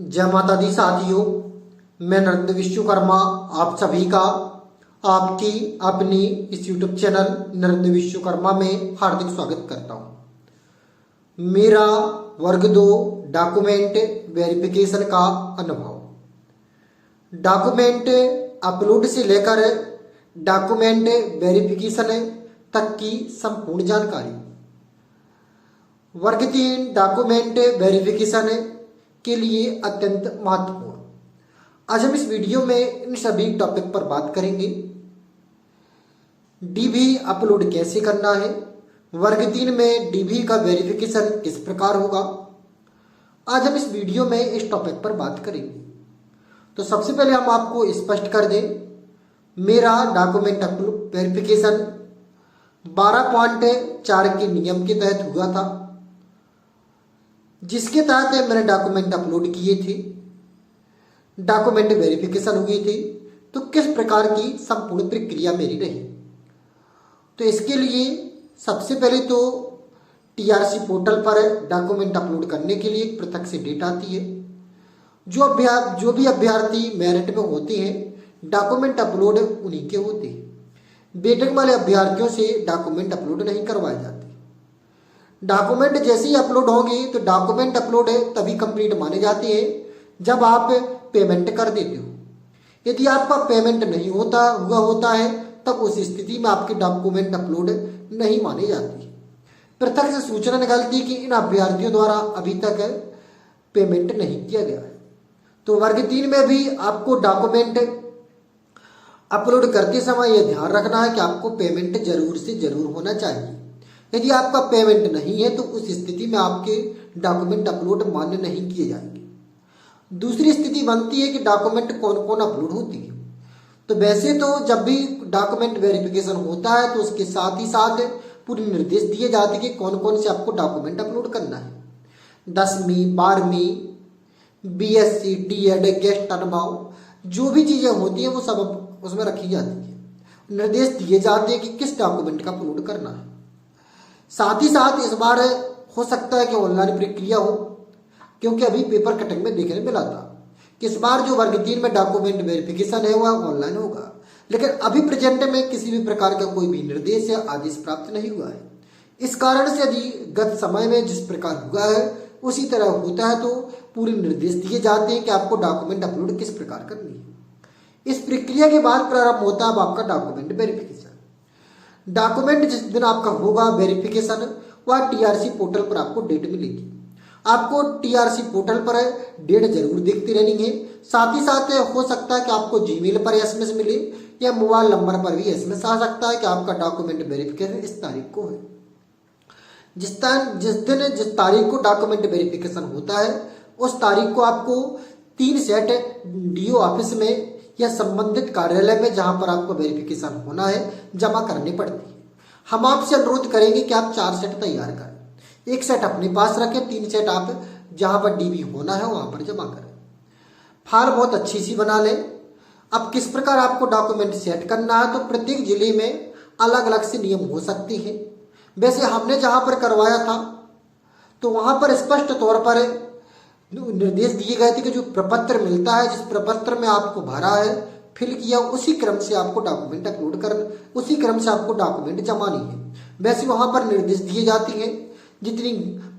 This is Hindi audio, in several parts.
जय माता दी साथियों, मैं नरेंद्र विश्वकर्मा आप सभी का आपकी अपनी इस YouTube चैनल नरेंद्र विश्वकर्मा में हार्दिक स्वागत करता हूं। मेरा वर्ग 2 डॉक्यूमेंट वेरिफिकेशन का अनुभव। डॉक्यूमेंट अपलोड से लेकर डॉक्यूमेंट वेरिफिकेशन तक की संपूर्ण जानकारी। वर्ग 3 डॉक्यूमेंट वेरिफिकेशन के लिए अत्यंत महत्वपूर्ण। आज हम इस वीडियो में इन सभी टॉपिक पर बात करेंगे। डीबी अपलोड कैसे करना है, वर्ग 3 में डीबी का वेरिफिकेशन किस प्रकार होगा, आज हम इस वीडियो में इस टॉपिक पर बात करेंगे। तो सबसे पहले हम आपको स्पष्ट कर दें, मेरा डॉक्यूमेंट अपलोड वेरिफिकेशन 12.4 के नियम के तहत हुआ था, जिसके तहत मैंने डॉक्यूमेंट अपलोड किए थे, डॉक्यूमेंट वेरिफिकेशन हुई थी। तो किस प्रकार की संपूर्ण प्रक्रिया मेरी रही, तो इसके लिए सबसे पहले तो टीआरसी पोर्टल पर डॉक्यूमेंट अपलोड करने के लिए एक पृथक से डेट आती है। जो भी अभ्यर्थी मेरिट में होते हैं, डॉक्यूमेंट अपलोड उन्हीं के होते हैं। बीटेक वाले अभ्यर्थियों से डॉक्यूमेंट अपलोड नहीं करवाए जाते। डॉक्यूमेंट जैसे ही अपलोड होंगे तो डॉक्यूमेंट अपलोड तभी कंप्लीट माने जाते हैं जब आप पेमेंट कर देते हो। यदि आपका पेमेंट नहीं होता है तब उस स्थिति में आपके डॉक्यूमेंट अपलोड नहीं माने जाते। पृथक से सूचना निकलती कि इन अभ्यर्थियों द्वारा अभी तक पेमेंट नहीं किया गया है। तो वर्ग 3 में भी आपको डॉक्यूमेंट अपलोड करते समय यह ध्यान रखना है कि आपको पेमेंट जरूर से जरूर होना चाहिए। यदि आपका पेमेंट नहीं है तो उस स्थिति में आपके डॉक्यूमेंट अपलोड मान्य नहीं किए जाएंगे। दूसरी स्थिति बनती है कि डॉक्यूमेंट कौन कौन अपलोड होती है। तो वैसे तो जब भी डॉक्यूमेंट वेरिफिकेशन होता है तो उसके साथ ही साथ पूरे निर्देश दिए जाते हैं कि कौन कौन से आपको डॉक्यूमेंट अपलोड करना है। 10वीं 12वीं बीएससी डीएड गेस्ट अनुभव जो भी चीजें होती है वो सब उसमें रखी जाती है। निर्देश दिए जाते हैं कि किस डॉक्यूमेंट का अपलोड करना है। साथ ही साथ इस बार हो सकता है कि ऑनलाइन प्रक्रिया हो, क्योंकि अभी पेपर कटिंग में देखने मिला था कि इस बार जो वर्ग 3 में डॉक्यूमेंट वेरिफिकेशन है वह ऑनलाइन होगा। लेकिन अभी प्रेजेंट में किसी भी प्रकार का कोई भी निर्देश या आदेश प्राप्त नहीं हुआ है। इस कारण से यदि गत समय में जिस प्रकार हुआ है उसी तरह होता है तो पूरे निर्देश दिए जाते हैं कि आपको डॉक्यूमेंट अपलोड किस प्रकार करनी है। इस प्रक्रिया के बाद प्रारंभ होता है आपका डॉक्यूमेंट वेरिफिकेशन। डॉक्यूमेंट जिस दिन आपका होगा वेरिफिकेशन, वह टीआरसी पोर्टल पर आपको डेट मिलेगी। आपको टीआरसी पोर्टल पर डेट जरूर देखती रहनी है। साथ ही साथ हो सकता है कि आपको जीमेल पर एसएमएस मिले या मोबाइल नंबर पर भी एसएमएस आ सकता है कि आपका डॉक्यूमेंट वेरिफिकेशन इस तारीख को है। जिस तारीख को डॉक्यूमेंट वेरिफिकेशन होता है उस तारीख को आपको 3 सेट डीओ ऑफिस में या संबंधित कार्यालय में जहां पर आपको वेरिफिकेशन होना है जमा करनी पड़ती है। हम आपसे अनुरोध करेंगे कि आप 4 सेट तैयार करें। 1 सेट अपने पास रखें, 3 सेट आप जहां पर डीबी होना है वहां पर जमा करें। फाइल बहुत अच्छी सी बना लें। अब किस प्रकार आपको डॉक्यूमेंट सेट करना है, तो प्रत्येक जिले में अलग अलग से नियम हो सकते हैं। वैसे हमने जहां पर करवाया था तो वहां पर स्पष्ट तौर पर निर्देश दिए गए थे कि जो प्रपत्र मिलता है, जिस प्रपत्र में आपको भरा है फिल किया, उसी क्रम से आपको डॉक्यूमेंट अपलोड करना, उसी क्रम से आपको डॉक्यूमेंट जमानी है। वैसे वहां पर निर्देश दिए जाते हैं। जितनी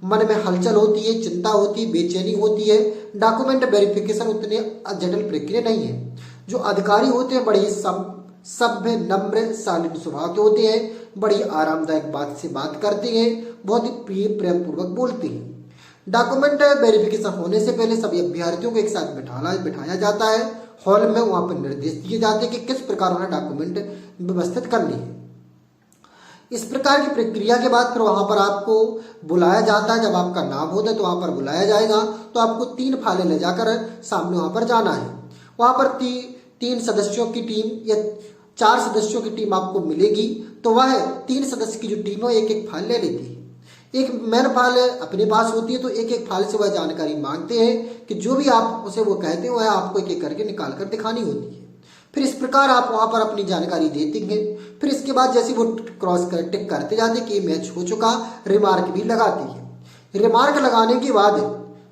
मन में हलचल होती है, चिंता होती है, बेचैनी होती है, डॉक्यूमेंट वेरिफिकेशन उतने जटिल प्रक्रिया नहीं है। जो अधिकारी होते हैं बड़े सभ्य नम्र शालीन स्वभाव के होते हैं, बड़ी आरामदायक बात से बात करते हैं, बहुत ही प्रिय प्रेम पूर्वक बोलते हैं। डॉक्यूमेंट वेरिफिकेशन होने से पहले सभी अभ्यर्थियों को एक साथ बिठाया जाता है हॉल में। वहां पर निर्देश दिए जाते हैं कि किस प्रकार उन्हें डॉक्यूमेंट व्यवस्थित करनी है। इस प्रकार की प्रक्रिया के बाद फिर वहां पर आपको बुलाया जाता है। जब आपका नाम होता है तो वहां पर बुलाया जाएगा, तो आपको 3 फाइलें ले जाकर सामने वहां पर जाना है। वहां पर 3 सदस्यों की टीम या 4 सदस्यों की टीम आपको मिलेगी। तो वह 3 सदस्य की जो टीम है एक फाइल ले लेती है। एक मेन फाइल अपने पास होती है, तो एक फाइल से वह जानकारी मांगते हैं कि जो भी आप उसे वो कहते हैं वह आपको एक करके निकाल कर दिखानी होती है। फिर इस प्रकार आप वहां पर अपनी जानकारी देते हैं। फिर इसके बाद जैसे वो क्रॉस कर टिक करते जाते कि मैच हो चुका, रिमार्क भी लगाती है। रिमार्क लगाने के बाद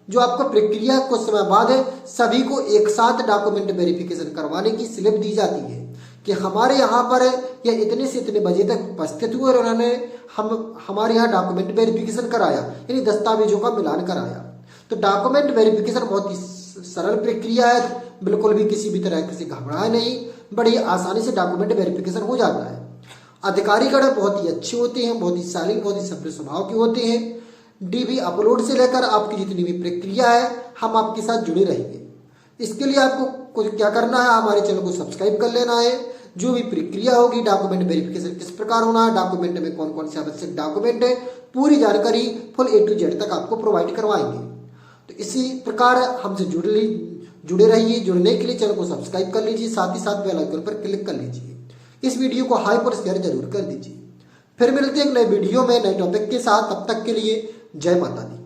जो आपको प्रक्रिया कुछ समय बाद सभी को एक साथ डॉक्यूमेंट वेरिफिकेशन करवाने की स्लिप दी जाती है कि हमारे यहाँ पर यह इतने से इतने बजे तक उपस्थित हुए और उन्होंने हमारे यहाँ डॉक्यूमेंट वेरिफिकेशन कराया, यानी दस्तावेजों का मिलान कराया। तो डॉक्यूमेंट वेरिफिकेशन बहुत ही सरल प्रक्रिया है, बिल्कुल भी किसी भी तरह से घबराए नहीं, बड़ी आसानी से डॉक्यूमेंट वेरिफिकेशन हो जाता है। अधिकारीगण बहुत ही अच्छे होते हैं, बहुत ही शालीन, बहुत ही सभ्य स्वभाव के होते हैं। डीबी अपलोड से लेकर आपकी जितनी भी प्रक्रिया है हम आपके साथ जुड़े रहेंगे। इसके लिए आपको कुछ क्या करना है, हमारे चैनल को सब्सक्राइब कर लेना है। जो भी प्रक्रिया होगी, डॉक्यूमेंट वेरिफिकेशन किस प्रकार होना है, डॉक्यूमेंट में कौन कौन से आवश्यक डॉक्यूमेंट है, पूरी जानकारी फुल A to Z तक आपको प्रोवाइड करवाएंगे। तो इसी प्रकार हमसे जुड़े रहिए। जुड़ने के लिए चैनल को सब्सक्राइब कर लीजिए, साथ ही साथ बेल आइकन पर क्लिक कर लीजिए। इस वीडियो को हाइप और शेयर जरूर कर दीजिए। फिर मिलते हैं एक नए वीडियो में नए टॉपिक के साथ। तब तक के लिए जय माता दी।